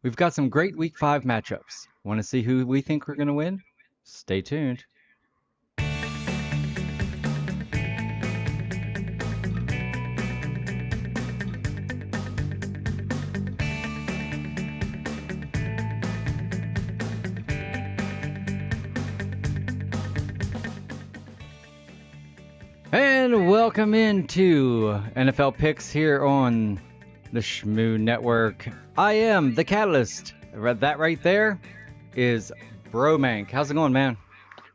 We've got some great Week 5 matchups. Want to see who we think we're going to win? Stay tuned. And welcome into NFL Picks here on the Shmoo Network. I am the Catalyst. That right there is Bromank. How's it going, man?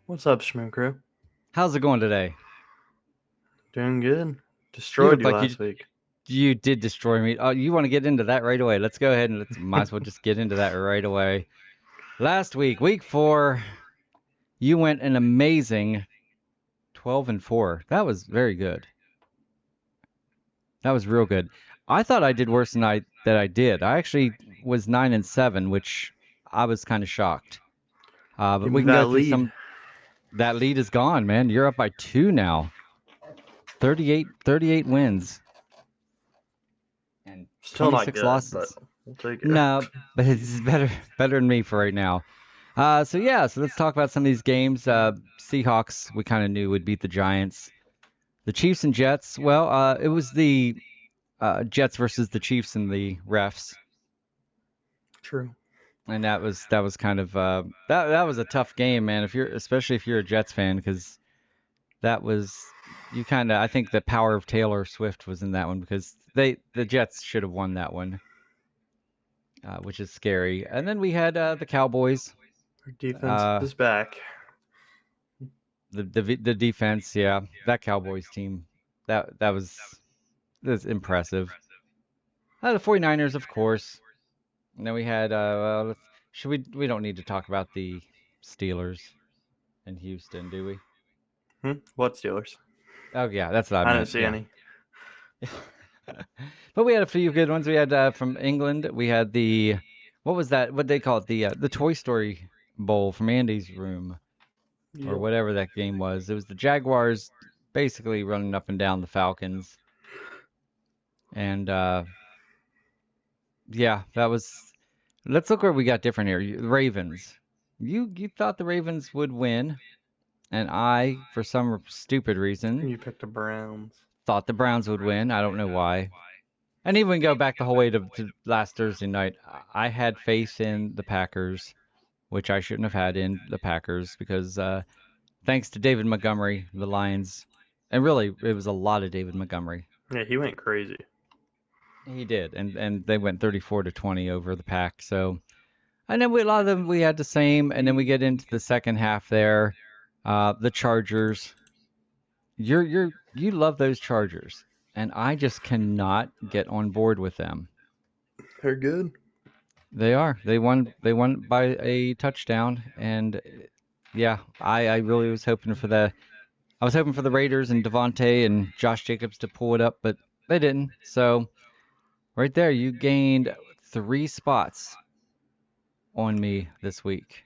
What's up, Shmoo crew? How's it going today? Doing good. You Destroyed look you like last week. you did destroy me. Oh, you want to get into that right away? Let's go ahead and might as well just get into that right away. Last week, week 4, you went an amazing 12-4. That was very good. That was real good. I thought I did worse than I did. I actually was 9-7, which I was kind of shocked. But Give we me can go that through lead. some. That lead is gone, man. You're up by 2 now. 38 wins and Still not 26 good, but losses. we'll take it. No, but it's better than me for right now. So let's talk about some of these games. Seahawks, we kind of knew would beat the Giants. The Chiefs and Jets. Well, it was the Jets versus the Chiefs and the refs, True. and that was kind of that was a tough game, man. Especially if you're a Jets fan, because that was you kind of I think the power of Taylor Swift was in that one because the Jets should have won that one, which is scary. And then we had the Cowboys. Our defense Uh, is back. the defense, yeah, that Cowboys team, that was impressive. The 49ers, of course. And then we had should we don't need to talk about the Steelers in Houston, do we? What Steelers? Oh yeah, that's what I I didn't meant. see Yeah. any. But we had a few good ones. We had from England. We had the what was that? What they call it? The Toy Story Bowl from Andy's room or Yep. whatever that game was. It was the Jaguars basically running up and down the Falcons. And yeah, that was. Let's look where we got different here. The Ravens. You thought the Ravens would win, and I, for some stupid reason, You picked the Browns. thought the Browns would win. I don't know why. And even go back the whole way to last Thursday night, I had faith in the Packers, which I shouldn't have had in the Packers because thanks to David Montgomery, the Lions, and really it was a lot of David Montgomery. Yeah, he went crazy. He did, and they went 34-20 over the Pack. So, and then a lot of them we had the same, and then we get into the second half there. The Chargers, you love those Chargers, and I just cannot get on board with them. They're good. They are. They won by a touchdown, and yeah, I really was hoping for I was hoping for the Raiders and Devontae and Josh Jacobs to pull it up, but they didn't. So right there, you gained 3 spots on me this week,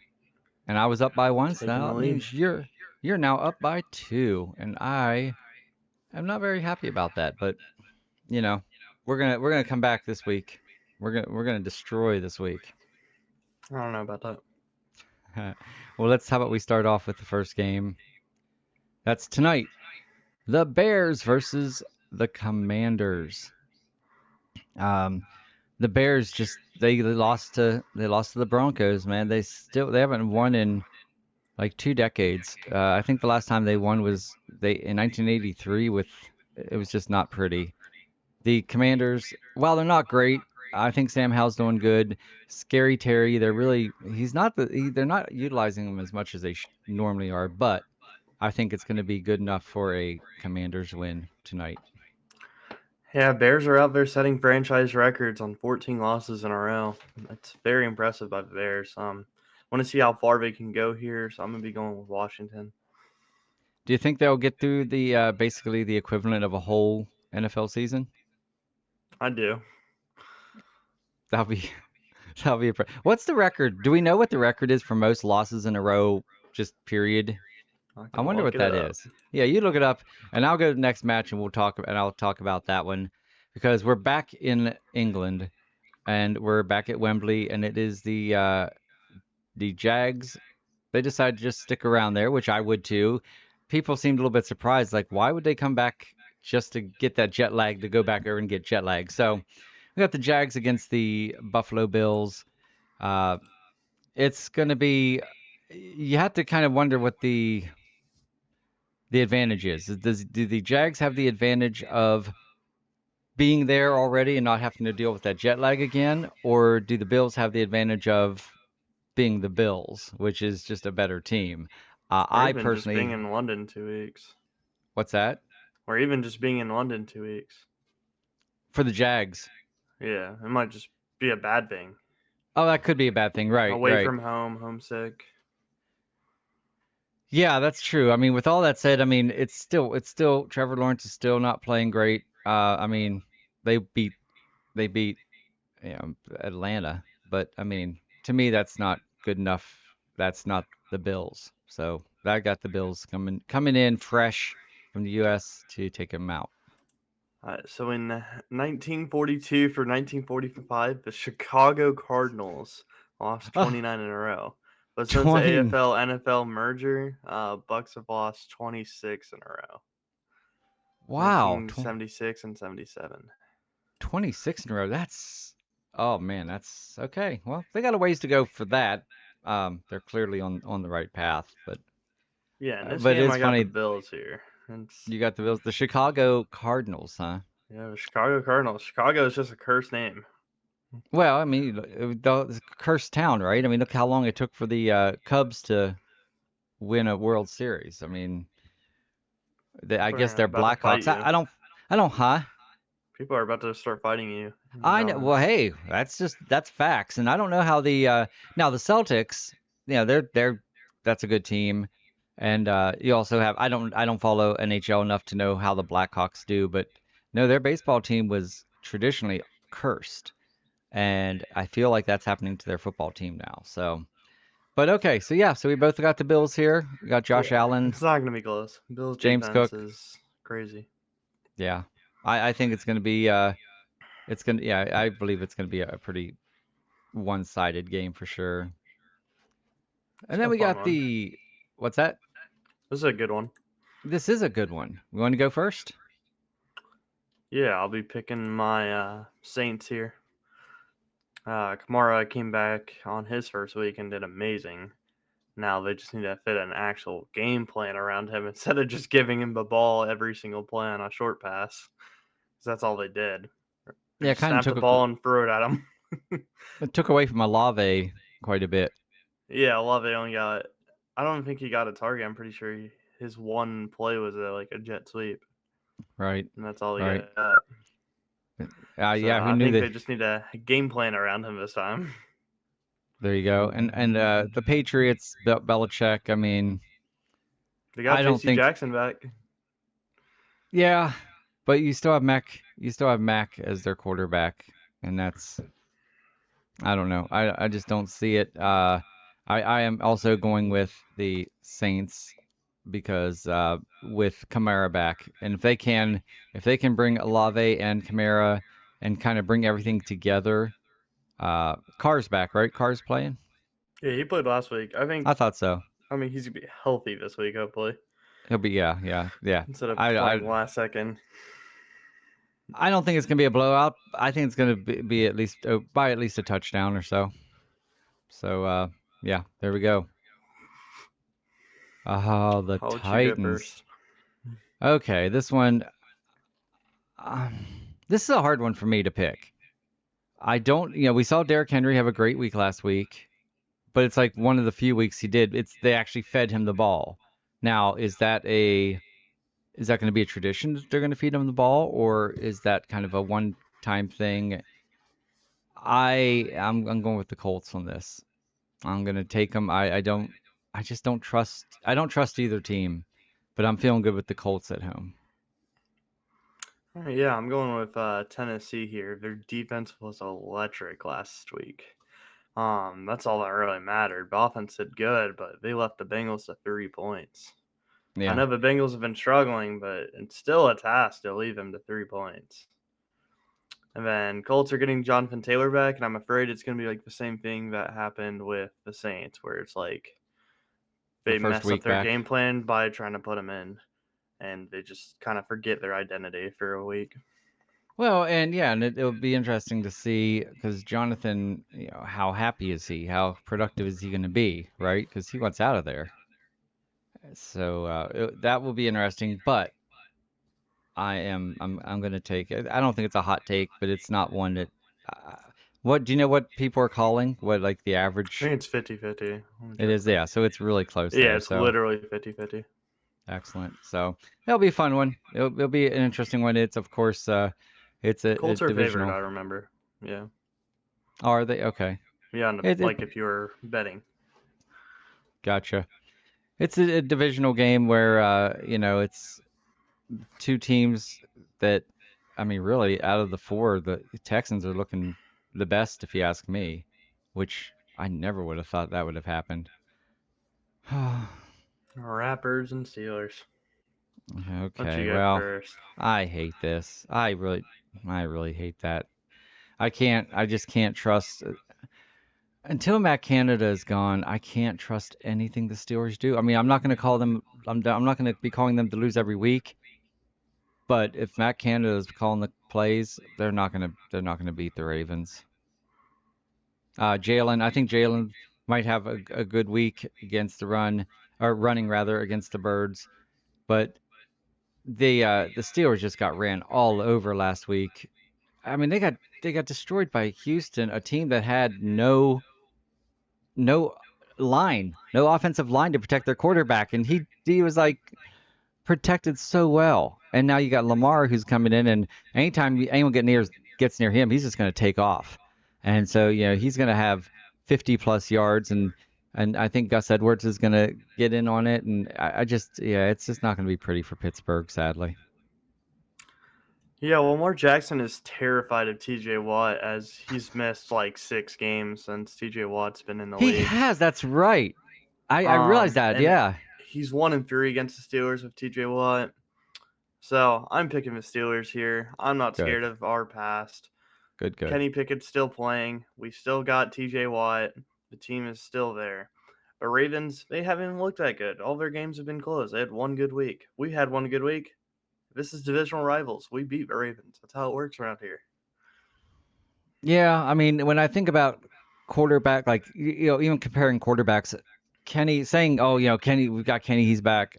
and I was up by 1, so Taking now the that lead. means you're now up by 2, and I am not very happy about that. But you know, we're gonna come back this week. We're gonna destroy this week. I don't know about that. Well, how about we start off with the first game? That's tonight. The Bears versus the Commanders. Um, the Bears just they lost to the Broncos, man. They haven't won in like 2 decades. I think the last time they won was they in 1983 with it was just not pretty. The Commanders, while they're not great, I think Sam Howell's doing good. Scary Terry, they're not utilizing him as much as they normally are, but I think it's going to be good enough for a Commanders win tonight. Yeah, Bears are out there setting franchise records on 14 losses in a row. That's very impressive by the Bears. Want to see how far they can go here, so I'm gonna be going with Washington. Do you think they'll get through the basically the equivalent of a whole NFL season? I do. That'll be that'll be what's the record? Do we know what the record is for most losses in a row? Just period. I I can wonder look what it that up. is. Yeah, you look it up, and I'll go to the next match, and I'll talk about that one because we're back in England. and we're back at Wembley, and it is the Jags. They decided to just stick around there, which I would too. People seemed a little bit surprised, like why would they come back just to get that jet lag to go back over and get jet lag? So we got the Jags against the Buffalo Bills. Uh, it's going to be. You have to kind of wonder what the advantage is. Do the Jags have the advantage of being there already and not having to deal with that jet lag again, or do the Bills have the advantage of being the Bills, which is just a better team? Or I even just being personally, in London 2 weeks. what's that Or even just being in London 2 weeks. for the Jags? Yeah, it might just be a bad thing. Oh, that could be a bad thing, right? Away Right. from home, homesick. Yeah, that's true. I mean, with all that said, I mean, it's still Trevor Lawrence is still not playing great. I mean, they beat they beat Atlanta, but I mean, to me, that's not good enough. That's not the Bills. So I got the Bills coming in fresh from the U.S. to take them out. So in 1942 for 1945, the Chicago Cardinals lost Oh, 29 in a row. But since the 20, AFL NFL merger, Bucks have lost 26 in a row. wow, 1976 and 77. 26 in a row. Oh man, that's okay. Well, they got a ways to go for that. They're clearly on the right path, Yeah, in this but game it's I got the funny. Bills here. It's You got the Bills, the Chicago Cardinals, huh? yeah, the Chicago Cardinals. Chicago is just a cursed name. Well, I mean, it's a cursed town, right? I mean, look how long it took for the Cubs to win a World Series. I mean, I People guess are they're about to fight Blackhawks. you. I don't, huh? People are about to start fighting you in the I know. Well, comments. hey, that's facts, and I don't know how now the Celtics. That's a good team, and you also have I don't follow NHL enough to know how the Blackhawks do, but no, their baseball team was traditionally cursed, and I feel like that's happening to their football team now. So, but okay, so yeah, so we both got the Bills here. We got Josh Yeah, Allen, it's not gonna be close. Bills James defense Cook. is crazy. Yeah, I think it's going to be it's going to yeah, I believe it's going to be a pretty one-sided game for sure. It's And then a we fun got one. what's that? This is a good one. This is a good one. We want to go first? Yeah, I'll be picking my Saints here. Kamara came back on his first week and did amazing. Now they just need to fit an actual game plan around him instead of just giving him the ball every single play on a short pass. 'Cause that's all they did. They Yeah, just kind of snap the ball and throw it at him. it took away from Olave quite a bit, Yeah, Olave only got. I don't think he got a target. I'm pretty sure his one play was like a jet sweep, right? and that's all he Right. got. So Yeah, who I knew think that? they just need a game plan around him this time. There you go. And the Patriots, Belichick. I mean, They got I don't J.C. think. Jackson back. Yeah, but you still have Mac. You still have Mac as their quarterback, and that's I don't know. I just don't see it. I am also going with the Saints because with Kamara back, and if they can bring Olave and Kamara and kind of bring everything together. Carr's back, right? Carr's playing. Yeah, he played last week. I think. I thought so. I mean, he's gonna be healthy this week, hopefully, He'll be yeah. instead of I I playing last second. I don't think it's gonna be a blowout. I think it's gonna be at least by at least a touchdown or so. So yeah, there we go. Oh, the I'll let you go Titans. first. Okay, this one. Um, this is a hard one for me to pick. I don't, we saw Derrick Henry have a great week last week, but it's like one of the few weeks he did. They actually fed him the ball. Now, is that going to be a tradition that they're going to feed him the ball, or is that kind of a one-time thing? I'm going with the Colts on this. I'm going to take them. I just don't trust. I don't trust either team, but I'm feeling good with the Colts at home. All right, yeah, I'm going with Tennessee here. Their defense was electric last week. That's all that really mattered. The offense did good, but they left the Bengals to 3 points. I Yeah, know the Bengals have been struggling, but it's still a task to leave them to 3 points. And then Colts are getting Jonathan Taylor back, and I'm afraid it's going to be like the same thing that happened with the Saints, where it's like The they first mess up week their back. game plan by trying to put him in, and they just kind of forget their identity for a week. Well, and yeah, and it'll be interesting to see because Jonathan, how happy is he? How productive is he going to be, right? Because he wants out of there. So that will be interesting. But I'm going to take it. I don't think it's a hot take, but it's not one that. Uh, what do you know? What people are calling? What like the I think average? it's 50-50. Let me It check is, real yeah. quick. So it's really close Yeah, there. it's So literally 50-50. excellent. So it'll be a fun one. It'll be an interesting one. It's of course, it's a Colts are favored, divisional. I remember. Yeah. Are they? Okay. Yeah, It like if you were betting. gotcha. It's a divisional game where it's two teams that I mean really out of the four, the Texans are looking the best if you ask me, which I never would have thought that would have happened. Rappers and Steelers. What Okay, you got well, first? I hate this. I really hate that. I just can't trust until Matt Canada is gone. I can't trust anything the Steelers do. I mean, I'm not going to call them. I'm not going to be calling them to lose every week. But if Matt Canada is calling the plays, they're not gonna beat the Ravens. I think Jalen might have a good week against the run or running rather against the Birds, but the Steelers just got ran all over last week. I mean, they got destroyed by Houston, a team that had no line, no offensive line to protect their quarterback, and he was like protected so well. And now you got Lamar who's coming in, and anytime anyone gets near him, he's just going to take off. And so he's going to have 50 plus yards, and I think Gus Edwards is going to get in on it. And I just it's just not going to be pretty for Pittsburgh, sadly. Yeah, well, Lamar Jackson is terrified of TJ Watt as he's missed like 6 games since TJ Watt's been in the He league. has. That's right. I realized that. And Yeah. he's 1-3 against the Steelers with TJ Watt. So I'm picking the Steelers here. I'm not Good. scared of our past. Good. Good. Kenny Pickett's still playing. We still got TJ Watt. The team is still there. The Ravens, they haven't even looked that good. All their games have been close. They had one good week. We had one good week. This is divisional rivals. We beat the Ravens. That's how it works around here. Yeah. I mean, when I think about quarterback, like even comparing quarterbacks, Kenny saying, "Oh, Kenny, we've got Kenny, he's back."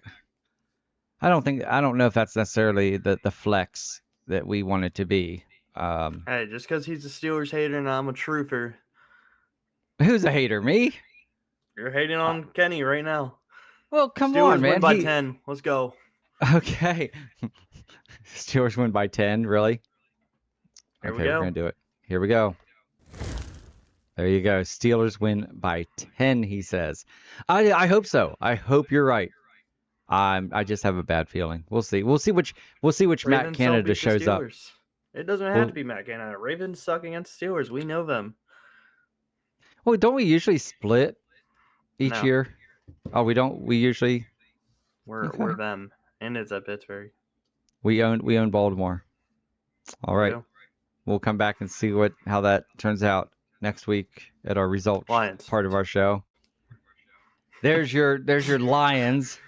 I don't know if that's necessarily the flex that we want it to be. Hey, just because he's a Steelers hater and I'm a truther, Who's a hater? Me? you're hating Uh, on Kenny right now. well, come on, Steelers win man. by 10. Let's go. Okay. Steelers win by 10, really? Here we Okay, we're go. gonna do it. Here we go. There you go. Steelers win by 10, he says. I hope so. I hope you're right. I just have a bad feeling. We'll see. We'll see which Matt Ravens don't Canada beat the shows up. Steelers. It doesn't have to Well, be Matt Canada. Ravens suck against Steelers. We know them. well, don't we usually split each No, year? Oh, we don't. We usually we're okay. them, and it's at Pittsburgh. We own Baltimore. All We right. do. We'll come back and see how that turns out next week at our results Lions. part of our show. There's your Lions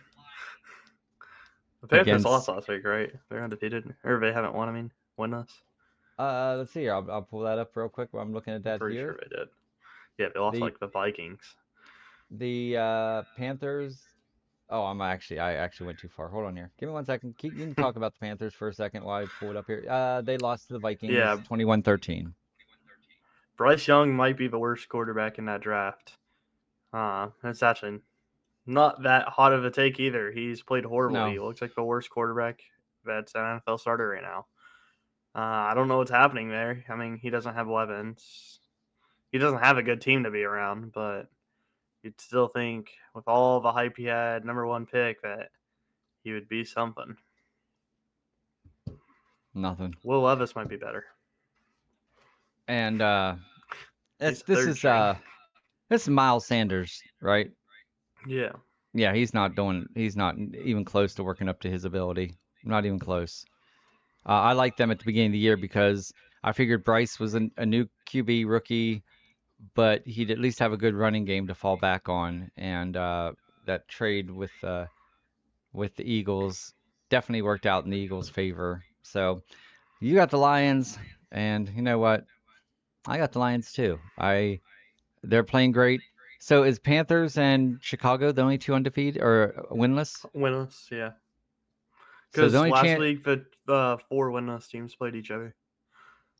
The Panthers lost against last week, right? They're undefeated, or they haven't won. I mean, win us. let's see here. I'll pull that up real quick while I'm looking at I'm that pretty sure here. they did. Yeah, they lost The like the Vikings. the Panthers. Oh, I actually went too far. Hold on here. Give me one second. You can talk about the Panthers for a second while I pull it up here. They lost to the Vikings Yeah, 21-13. Bryce Young might be the worst quarterback in that draft. That's actually not that hot of a take either. He's played horribly. No, He looks like the worst quarterback that's an NFL starter right now. I don't know what's happening there. I mean, he doesn't have weapons. He doesn't have a good team to be around, but you'd still think with all the hype he had, number one pick, that he would be something. nothing. Will Levis might be better. And He's this third is string. Miles Sanders, right? Yeah. Yeah, he's not even close to working up to his ability. Not even close. I liked them at the beginning of the year because I figured Bryce was a new QB rookie, but he'd at least have a good running game to fall back on. And that trade with the Eagles definitely worked out in the Eagles' favor. So you got the Lions, and you know what? I got the Lions too. They're playing great. So is Panthers and Chicago the only two undefeated or winless? Winless, yeah. So the Because only last chance. week the four winless teams played each other.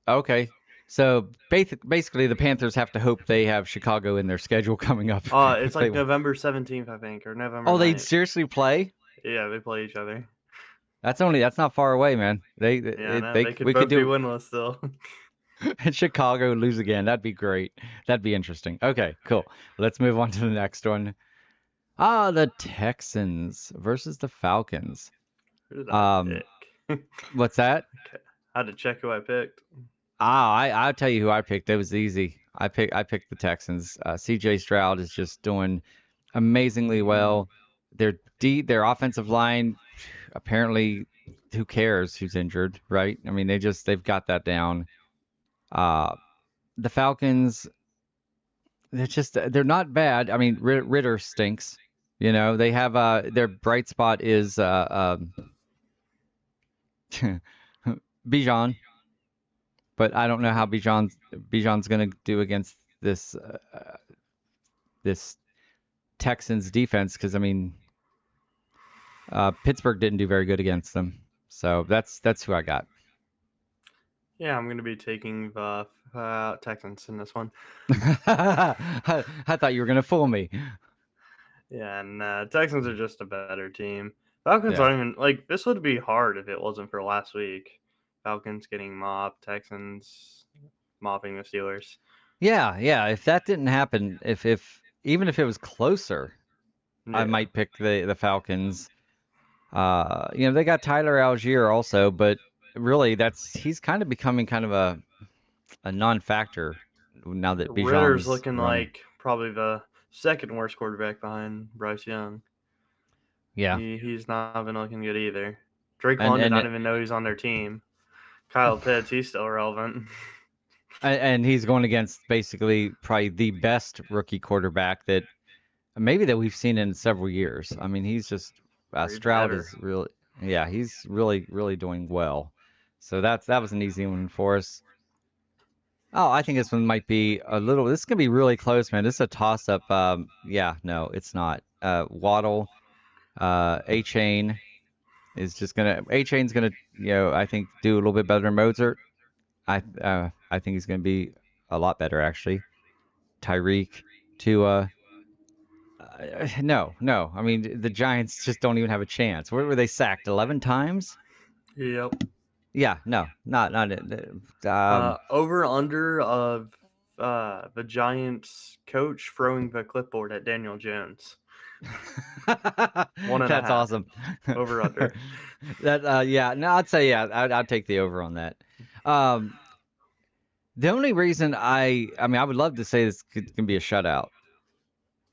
Okay. So basically, the Panthers have to hope they have Chicago in their schedule coming up It's if they. like November 17th, I think, or November Oh, they'd 9th. seriously play? Yeah, they play each other. That's not far away, man. Yeah, I know. They could We could both be do winless still. and Chicago lose again. That'd be great. That'd be interesting. Okay, cool. Let's move on to the next one. The Texans versus the Falcons. Who did I Um, pick? what's that? I had to check who I picked. I'll tell you who I picked. It was easy. I picked the Texans. CJ Stroud is just doing amazingly well. Their offensive line, apparently, who cares who's injured, right? I mean, they've got that down. Uh, the Falcons, they're not bad. I mean, Ritter stinks. You know, they have their bright spot is Bijan, but I don't know how Bijan's gonna do against this Texans defense because I mean Pittsburgh didn't do very good against them. So that's who I got. Yeah, I'm going to be taking the Texans in this one. I thought you were gonna fool me. Yeah, and Texans are just a better team. Falcons Yeah. aren't even like this would be hard if it wasn't for last week. Falcons getting mopped, Texans mopping the Steelers. Yeah. If that didn't happen, if even if it was closer, I Yeah, might pick the Falcons. They got Tyler Algier also, but really he's kind of becoming kind of a non-factor now that Ritter's Bijan's looking running. like probably the second worst quarterback behind Bryce Young. Yeah. He's not been looking good either. Drake And London, I and don't even know he's on their team. Kyle Pitts, he's still relevant. and he's going against basically probably the best rookie quarterback that we've seen in several years. I mean, he's just Or even Stroud ever. is really yeah, he's really doing well. So that was an easy one for us. Oh, I think this one might be a little. This is gonna be really close, man. This is a toss up. Yeah, no, it's not. Waddle, A Chain A Chain's gonna I think do a little bit better than Mozart. I think he's gonna be a lot better actually. Tyreek, Tua. No. I mean, the Giants just don't even have a chance. Where were they sacked? 11 times? Yep. Yeah, no, not it. Over under of the Giants coach throwing the clipboard at Daniel Jones. One and a That's half. awesome. Over under. Yeah, no, I'd say yeah, I'd take the over on that. Um, the only reason I mean, I would love to say can be a shutout,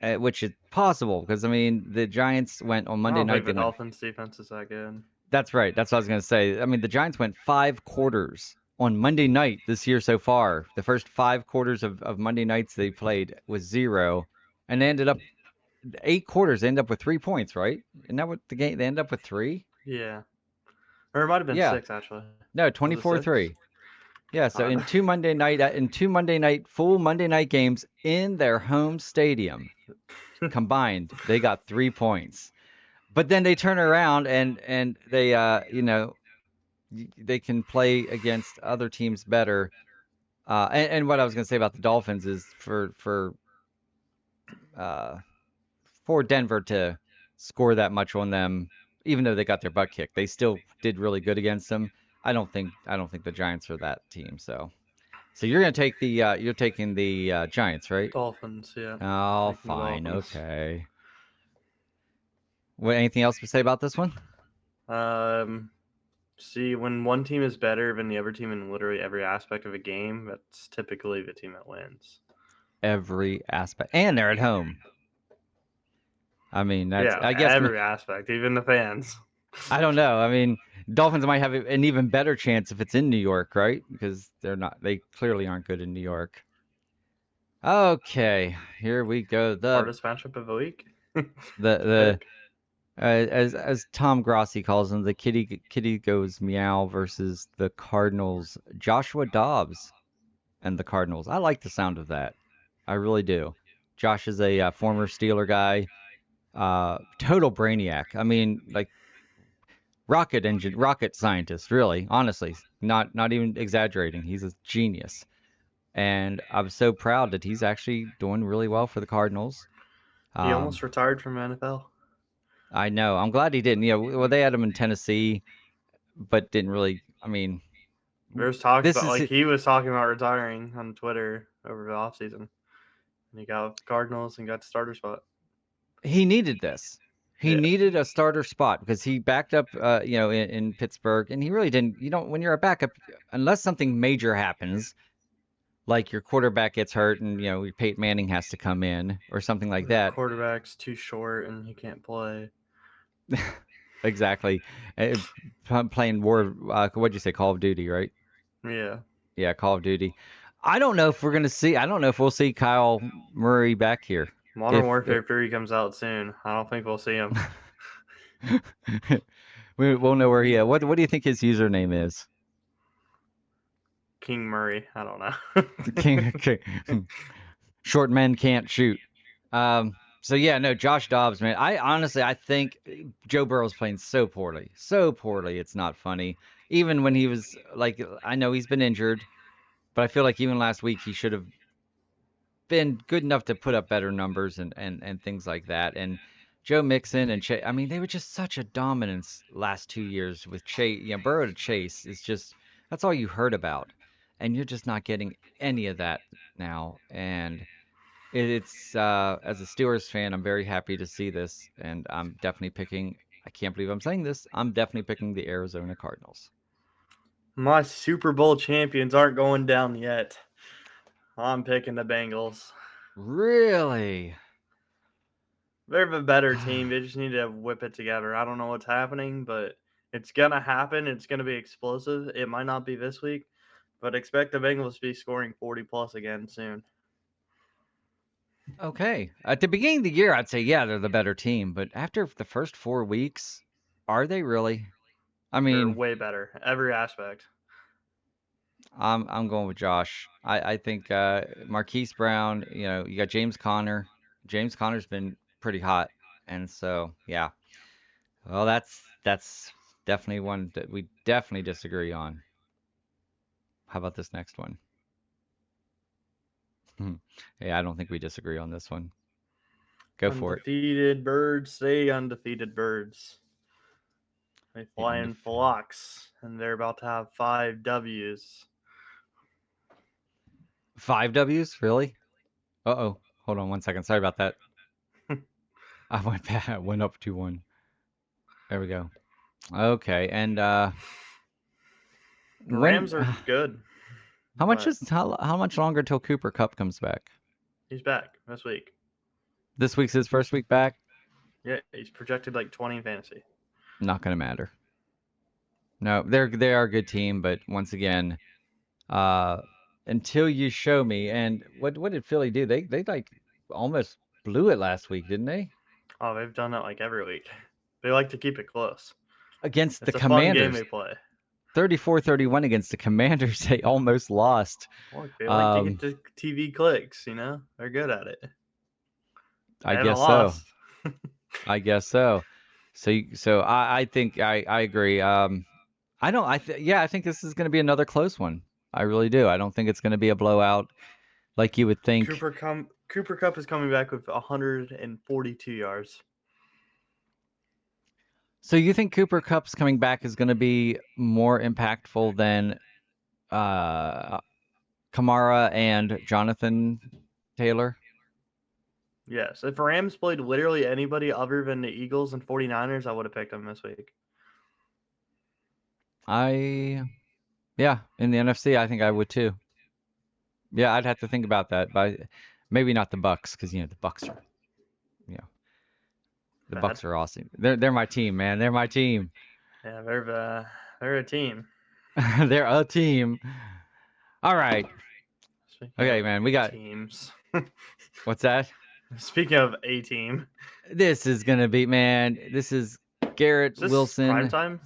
which is possible because I mean, the Giants went on I Monday don't night. think They the went. Dolphins defense is that good. That's right. That's what I was gonna say. I mean, the Giants went 5 quarters on Monday night this year so far. The first 5 quarters of Monday nights they played was zero, and they ended up 8 quarters. They ended up with 3 points, right? Isn't that what the game? They ended up with three. Yeah. Or it might have been Yeah. six actually. No, Was it six? 24-3. Yeah. So I don't in 2 full Monday night games in their home stadium know. combined, they got 3 points. But then they turn around and they they can play against other teams better. And what I was going to say about the Dolphins is uh, for Denver to score that much on them, even though they got their butt kicked, they still did really good against them. I don't think the Giants are that team. So you're taking the Giants, right? Dolphins, yeah. Oh, Taking the fine, Dolphins. okay. What anything else to say about this one? Um See, when one team is better than the other team in literally every aspect of a game, that's typically the team that wins. Every aspect, and they're at home. I mean, that's Yeah, I guess every aspect, even the fans. I don't know. I mean, Dolphins might have an even better chance if it's in New York, right? Because they clearly aren't good in New York. Okay, here we go. Hardest matchup of the week to The pick. as Tom Grossi calls him, the kitty goes meow versus the Cardinals. Joshua Dobbs and the Cardinals. I like the sound of that. I really do. Josh is a former Steeler guy, total brainiac. I mean, like rocket scientist, really, honestly, not even exaggerating. He's a genius, and I'm so proud that he's actually doing really well for the Cardinals. He almost Um, retired from the NFL. I know. I'm glad he didn't. Well, they had him in Tennessee, but didn't really. I mean, There's talks this about is like he was talking about retiring on Twitter over the offseason. And he got with the Cardinals and got the starter spot. he needed this. He Yeah, needed a starter spot because he backed up, in Pittsburgh, and he really didn't. You don't when you're a backup, unless something major happens, like your quarterback gets hurt and your Peyton Manning has to come in or something like the that. quarterback's too short and he can't play. Exactly. Uh, Playing what'd you say, Call of Duty, right? Yeah, Yeah, Call of Duty. I don't know if we're gonna see. I don't know if we'll see Kyle Murray back here. Modern If Warfare 3 comes out soon. I don't think we'll see him. we'll know where he is. What do you think his username is? King Murray. I don't know. King. Short men can't shoot. So yeah, no, Josh Dobbs, man. I honestly, I think Joe Burrow's playing so poorly. It's not funny. Even when he was like, I know he's been injured, but I feel like even last week he should have been good enough to put up better numbers and things like that. And Joe Mixon and Chase, I mean, they were just such a dominance last 2 years with Chase. Burrow to Chase is just that's all you heard about, and you're just not getting any of that now. And it's as a Steelers fan, I'm very happy to see this, and I'm definitely picking. I can't believe I'm saying this. I'm definitely picking the Arizona Cardinals. My Super Bowl champions aren't going down yet. I'm picking the Bengals. Really? They're the better team. They just need to whip it together. I don't know what's happening, but it's going to happen. It's going to be explosive. It might not be this week, but expect the Bengals to be scoring 40 plus again soon. Okay. At the beginning of the year, I'd say, yeah, they're the better team. But after the first 4 weeks, are they really? I They're mean, way better, every aspect. I'm going with Josh. I think Marquise Brown, you got James Conner. James Conner's been pretty hot. And so, yeah. Well, that's definitely one that we definitely disagree on. How about this next one? Yeah, I don't think we disagree on this one. Go for it. Undefeated birds stay undefeated birds. They The fly in undefeated. flocks, and they're about to have 5 W's. 5 W's? Really? Uh-oh. Hold on 1 second. Sorry about that. I went back, went up 2-1. There we go. Okay, and The when Rams are good, but how much longer till Cooper Cup comes back? he's back this week. This week's his first week back? Yeah, he's projected like 20 in fantasy. Not gonna matter. No, they are a good team, but once again, uh, until you show me, and what did Philly do? They like almost blew it last week, didn't they? Oh, they've done it like every week. They like to keep it close. Against the It's a fun game Commanders. they play. 34-31 against the Commanders. They almost lost. Look, they like to get Um, the TV clicks, They're good at it. They I haven't guess so. lost. I guess so. So I think I agree. I don't. Yeah, I think this is going to be another close one. I really do. I don't think it's going to be a blowout like you would think. Cooper Cup is coming back with 142 yards. So you think Cooper Cup's coming back is going to be more impactful than uh, Kamara and Jonathan Taylor? Yes, if Rams played literally anybody other than the Eagles and 49ers, I would have picked them this week. I Yeah, in the NFC, I think I would too. Yeah, I'd have to think about that, but maybe not the Bucks because the Bucks are you know the Bad. Bucks are awesome. They're my team, man. They're my team. Yeah, they're a team. They're a team. All right. Speaking Okay, of man. We got teams. what's that? Speaking of a team, This is gonna be man. This is Garrett is this prime Wilson. time?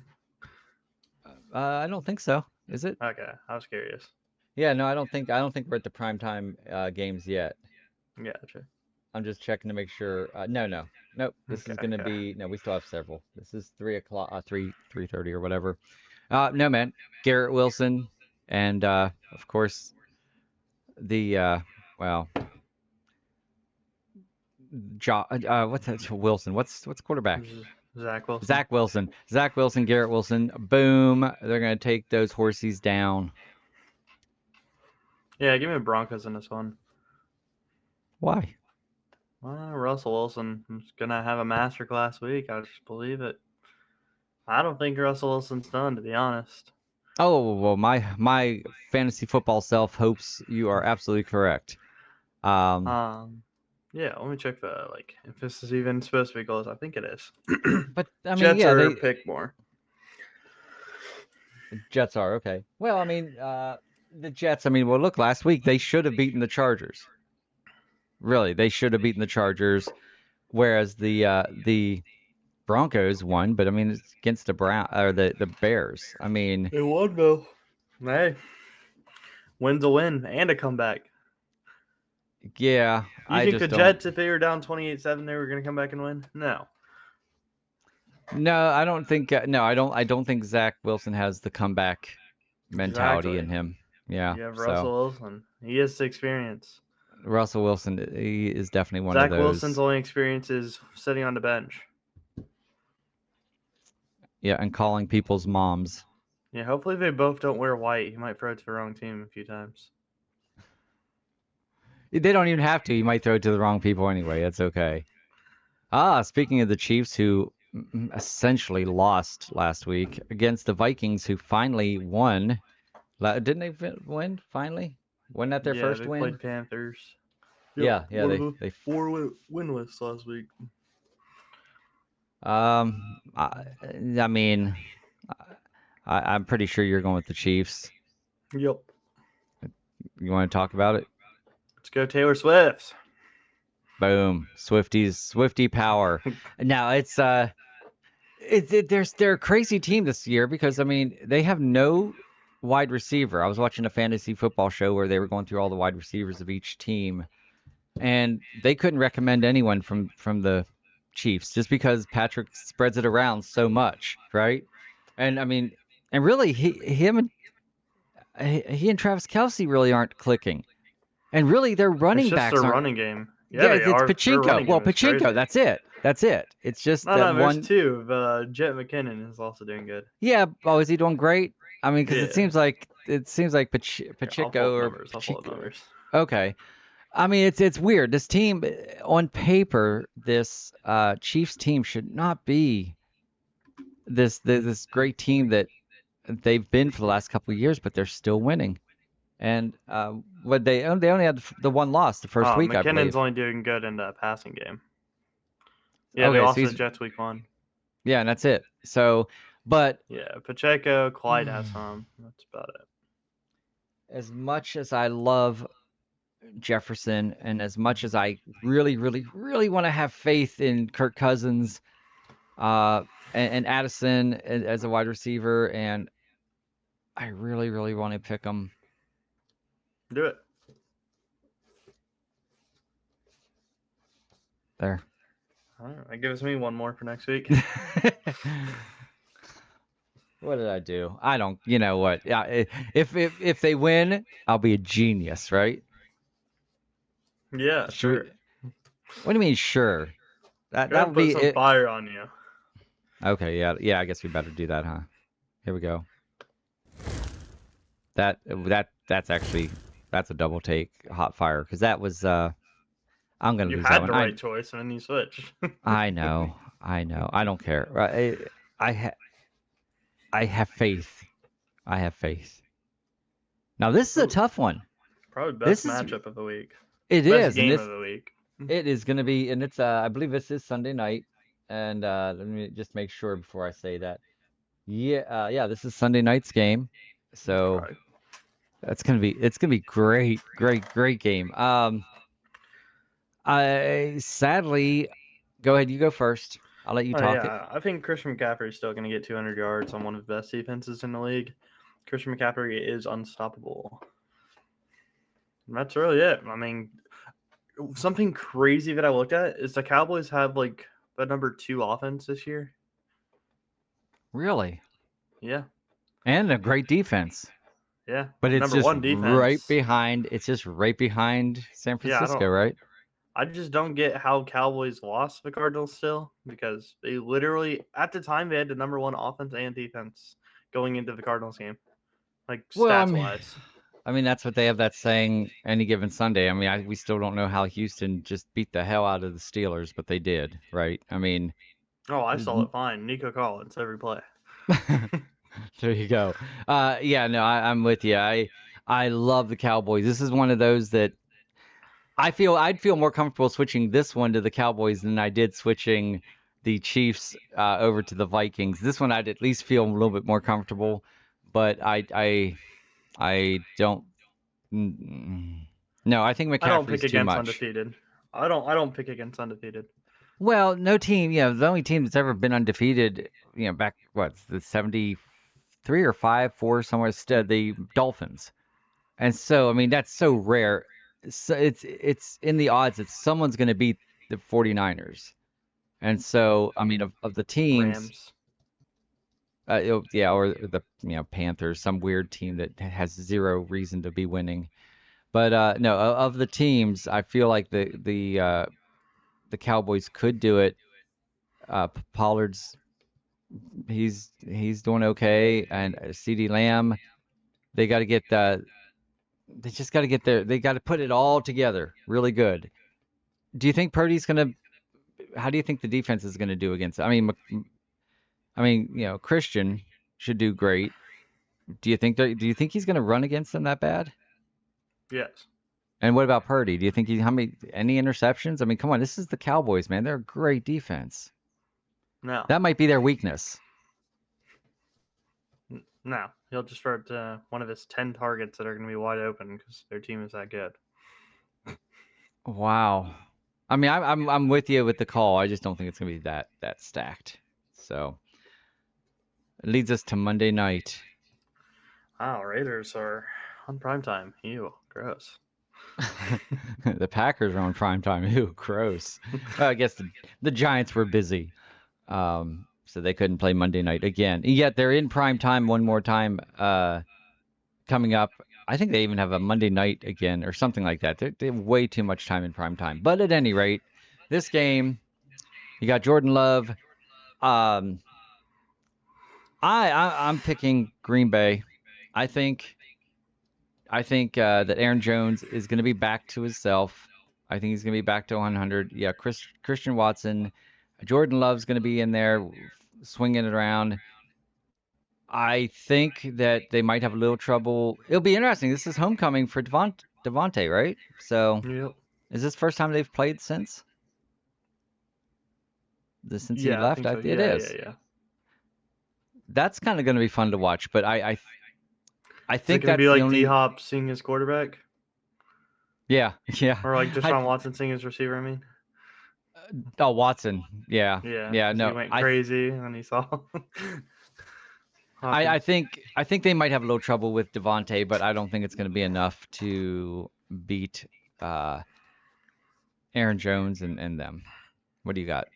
I don't think so. Is it? Okay, I was curious. Yeah, no, I don't think we're at the primetime games yet. Gotcha. I'm just checking to make sure. Nope. This is gonna Okay. be no. We still have several. This is 3 o'clock, 3:30 or whatever. No, man. Garrett Wilson, and of course the well, what's that? Wilson. What's quarterback? Zach Wilson. Zach Wilson. Zach Wilson. Garrett Wilson. Boom. They're gonna take those horsies down. Yeah, give me the Broncos in this one. Why? Well, Russell Wilson is gonna have a masterclass week. I just believe it. I don't think Russell Wilson's done, to be honest. Oh well, my fantasy football self hopes you are absolutely correct. Um, Yeah, let me check if this is even supposed to be goals. I think it is. but I mean, Jets yeah, are they pick more. Jets are okay. Well, I mean, the Jets. I mean, well, look, last week they should have beaten the Chargers. Really, they should have beaten the Chargers. Whereas the Broncos won, but I mean, it's against the Bears. I mean, They won though. Hey, win's a win and a comeback. yeah, You I think just the don't. Jets, if they were down 28-7, they were going to come back and win? No. No, I don't think. No, I don't. I don't think Zach Wilson has the comeback mentality in Exactly. him. Yeah. You have So Russell Wilson. He has the experience. Russell Wilson, he is definitely one of Zach Wilson's those. only experience is sitting on the bench. Yeah, and calling people's moms. Yeah, hopefully they both don't wear white. He might throw it to the wrong team a few times. They don't even have to. You might throw it to the wrong people anyway. That's okay. Speaking of the Chiefs, who essentially lost last week against the Vikings, who finally won. Didn't they win finally? Wasn't that their Yeah, first they win? played Panthers. Yep, Yeah, one of they the they. 4 win lists last week. I mean, I'm pretty sure you're going with the Chiefs. Yep. You want to talk about it? Let's go Taylor Swift. Boom, Swifty power. Now they're a crazy team this year because I mean they have no wide receiver. I was watching a fantasy football show where they were going through all the wide receivers of each team, and they couldn't recommend anyone from the Chiefs just because Patrick spreads it around so much, right? And I mean, and really he and Travis Kelce really aren't clicking, and really their It's running just backs their aren't. running game. Yeah, Yeah, they it's are. Their Pachinko. running Well, game is Pachinko, crazy. that's it. That's it. It's just No, that no, there's one. two. Jet McKinnon is also doing good. Yeah. Oh, is he doing great? I mean, because it Yeah. seems like Here, I'll pull Pacheco up or numbers. I'll pull up Pacheco. numbers. Okay. I mean, it's weird. This team, on paper, this Chiefs team should not be this great team that they've been for the last couple of years, but they're still winning. And what they only had the one loss the first week, I McKinnon's believe. only doing good in the passing game. Yeah, they Okay, so lost to the he's Jets week 1. yeah, and that's it. So, but Yeah, Pacheco, Clyde has some. That's about it. as much as I love Jefferson and as much as I really, really, really want to have faith in Kirk Cousins and Addison as a wide receiver, and I really, really want to pick them Do it. there. All right, that gives me one more for next week. What did I do? I don't. You know what? Yeah, if they win, I'll be a genius, right? Yeah, Sure. sure. What do you mean, sure? That Go ahead that and would put be some it. fire on you. Okay, yeah. I guess we better do that, huh? Here we go. That's actually that's a double take, hot fire, because that was I'm gonna You lose that had one. the right choice, and then you switched. I know, I don't care. I have faith. I have faith. Now this is a Ooh, tough one. probably best This is matchup of the week. it Best is, and game this of the week. it is gonna be, and it's I believe this is Sunday night, and let me just make sure before I say that. Yeah. This is Sunday night's game, so Okay. it's gonna be great game. I sadly, go ahead, you go first. I'll let you Oh talk it. yeah, I think Christian McCaffrey is still going to get 200 yards on one of the best defenses in the league. Christian McCaffrey is unstoppable. And that's really it. I mean, something crazy that I looked at is the Cowboys have like the number 2 offense this year. Really, Yeah, and a great defense, yeah. but it's Number just one defense. right behind San Yeah, Francisco, right? I just don't get how Cowboys lost the Cardinals still because they literally at the time they had the number 1 offense and defense going into the Cardinals game, like Well, stats wise. I mean that's what they have that saying any given Sunday. I mean, we still don't know how Houston just beat the hell out of the Steelers, but they did, right? I mean, Oh, I saw it fine. Nico Collins every play. there you go. Yeah, no, I'm with you. I love the Cowboys. This is one of those that I'd feel more comfortable switching this one to the Cowboys than I did switching the Chiefs over to the Vikings. This one I'd at least feel a little bit more comfortable, but I don't. No, I think I don't pick McCaffrey's too against much. undefeated. I don't pick against undefeated. Well, no team, the only team that's ever been undefeated, back the 73 or 5-4 somewhere, instead the Dolphins. And so, I mean, that's so rare. So it's in the odds that someone's going to beat the 49ers. And so, I mean, of the teams, Rams. yeah, or the Panthers, some weird team that has zero reason to be winning. But no, of the teams, I feel like the Cowboys could do it. Pollard's he's doing okay, and CD Lamb, they got to get they just got to get there. They got to put it all together really good. Do you think Purdy's gonna? How do you think the defense is gonna do against? I mean, Christian should do great. Do you think he's gonna run against them that bad? Yes. And what about Purdy? Do you think how many any interceptions? I mean, come on, this is the Cowboys, man. They're a great defense. No. That might be their weakness. No. He'll just start one of his 10 targets that are going to be wide open because their team is that good. Wow. I mean, I'm with you with the call. I just don't think it's gonna be that stacked. So it leads us to Monday night. Wow, Raiders are on primetime. Ew, gross. The Packers are on prime time. Ew, gross. Well, I guess the Giants were busy, so they couldn't play Monday night again. Yet they're in prime time one more time coming up. I think they even have a Monday night again or something like that. They have way too much time in prime time. But at any rate, this game, you got Jordan Love. Um, I'm picking Green Bay. I think that Aaron Jones is going to be back to himself. I think he's going to be back to 100. Yeah, Christian Watson, Jordan Love's going to be in there swinging it around. I think that they might have a little trouble. It'll be interesting. This is homecoming for Devontae, right? So Yep. is this first time they've played since he Yeah, I left? think so. It Yeah, yeah, is. yeah. That's kind of going to be fun to watch. But I Is it think going to be that's the like D only. Hop seeing his quarterback? Yeah, yeah. Or like I Deshaun Watson seeing his receiver, I mean? Oh, Watson. Yeah, Yeah, yeah. because he No, went crazy when he saw Hopkins. I think they might have a little trouble with Devontae, but I don't think it's going to be enough to beat uh, Aaron Jones and them. What do you got?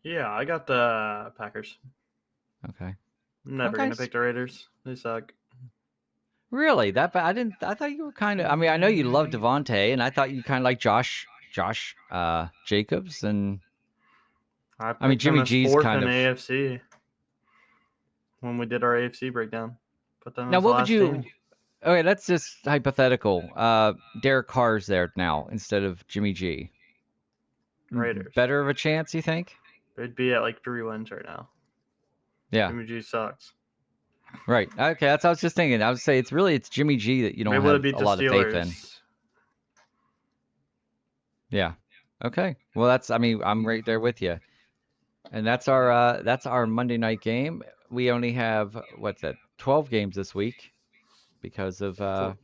Yeah, I got the Packers. Okay. I'm never Okay. going to pick the Raiders. They suck. Really? That bad? I didn't. I thought you were kind of. I mean, I know you love Devontae, and I thought you kind of like Josh Jacobs, and I I mean picked them Jimmy as G's fourth kind in of. AFC when we did our AFC breakdown. Put them Now, as the what would last you? team. Okay, that's just hypothetical. Derek Carr's there now instead of Jimmy G. Raiders. Better of a chance, you think? They'd be at like 3 wins right now. Yeah. Jimmy G sucks. Right. Okay, that's what I was just thinking. I would say it's Jimmy G that you They don't would have have beat a the lot of faith in. Steelers. Yeah. Okay. Well, I mean, I'm right there with you. And that's our Monday night game. we only have, what's that, 12 games this week because of, Four,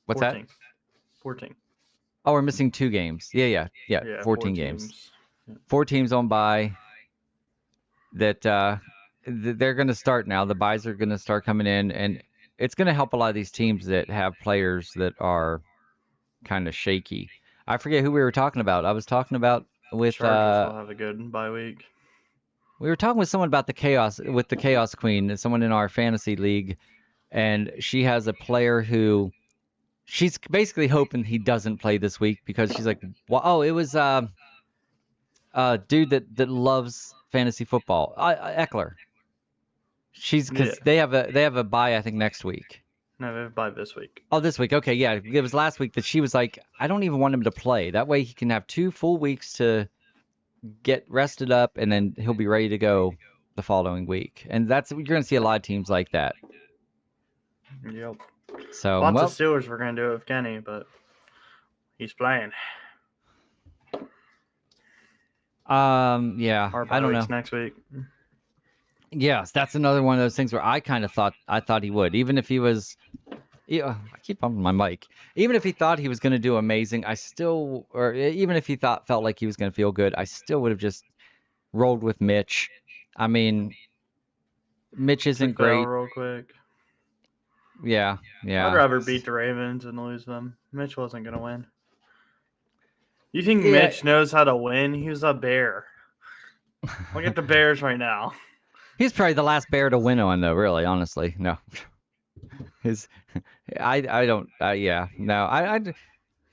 what's that? 14. 14. Oh, we're missing 2 games. Yeah, Yeah, 14 4 games. teams. Yeah. 4 teams on bye that they're going to start now. The buys are going to start coming in, and it's going to help a lot of these teams that have players that are kind of shaky. I forget who we were talking about. I was talking about with Chargers will have a good bye week. we were talking with someone about the Chaos Queen, someone in our fantasy league, and she has a player who she's basically hoping he doesn't play this week because she's like, well, oh, it was dude that loves fantasy football, Eckler. She's because Yeah. they have a bye I think next week. No, they have bye this week. Oh, this week. Okay, yeah. It was last week that she was like, I don't even want him to play. That way he can have 2 full weeks to get rested up, and then he'll be ready to go the following week. And you're going to see a lot of teams like that. Yep. So, Lots well, of Steelers were going to do it with Kenny, but he's playing. yeah, Our I bye don't week's know. next week. Yes, that's another one of those things where I kind of thought he would, even if he was. Yeah, I keep bumping my mic. Even if he thought he was going to do amazing, or even if he felt like he was going to feel good, I still would have just rolled with Mitch. I mean, Mitch isn't Took the L great. real quick. Yeah. I'd rather beat the Ravens and lose them. Mitch wasn't going to win. You think Yeah. Mitch knows how to win? He was a Bear. Look at the Bears right now. He's probably the last Bear to win on, though, really, honestly. No. I don't, yeah, no, I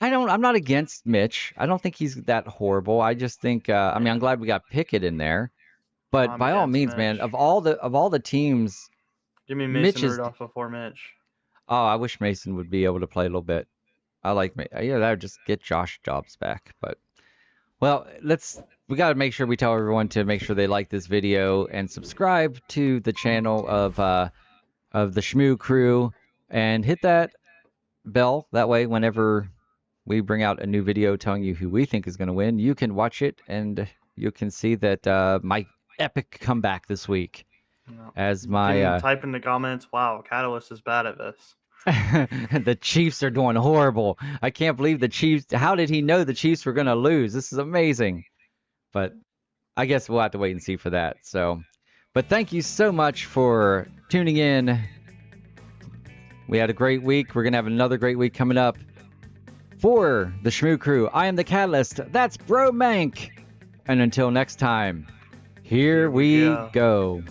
don't, I'm not against Mitch. I don't think he's that horrible. I just think, I mean, I'm glad we got Pickett in there, but I'm by all against means, Mitch. man, of all the teams, Give me Mitch Mason is, Rudolph before Mitch. oh, I wish Mason would be able to play a little bit. I like, yeah, that would just get Josh Jobs back, but, well, we got to make sure we tell everyone to make sure they like this video and subscribe to the channel of the Shmoo crew and hit that bell. That way, whenever we bring out a new video telling you who we think is going to win, you can watch it and you can see that my epic comeback this week. No. As You my can type in the comments, wow, Catalyst is bad at this. the Chiefs are doing horrible. I can't believe the Chiefs. How did he know the Chiefs were going to lose? This is amazing. But I guess we'll have to wait and see for that. So, but thank you so much for tuning in. We had a great week. We're going to have another great week coming up. For the Shmoo crew, I am the Catalyst. That's Bro Mank. And until next time, here we go.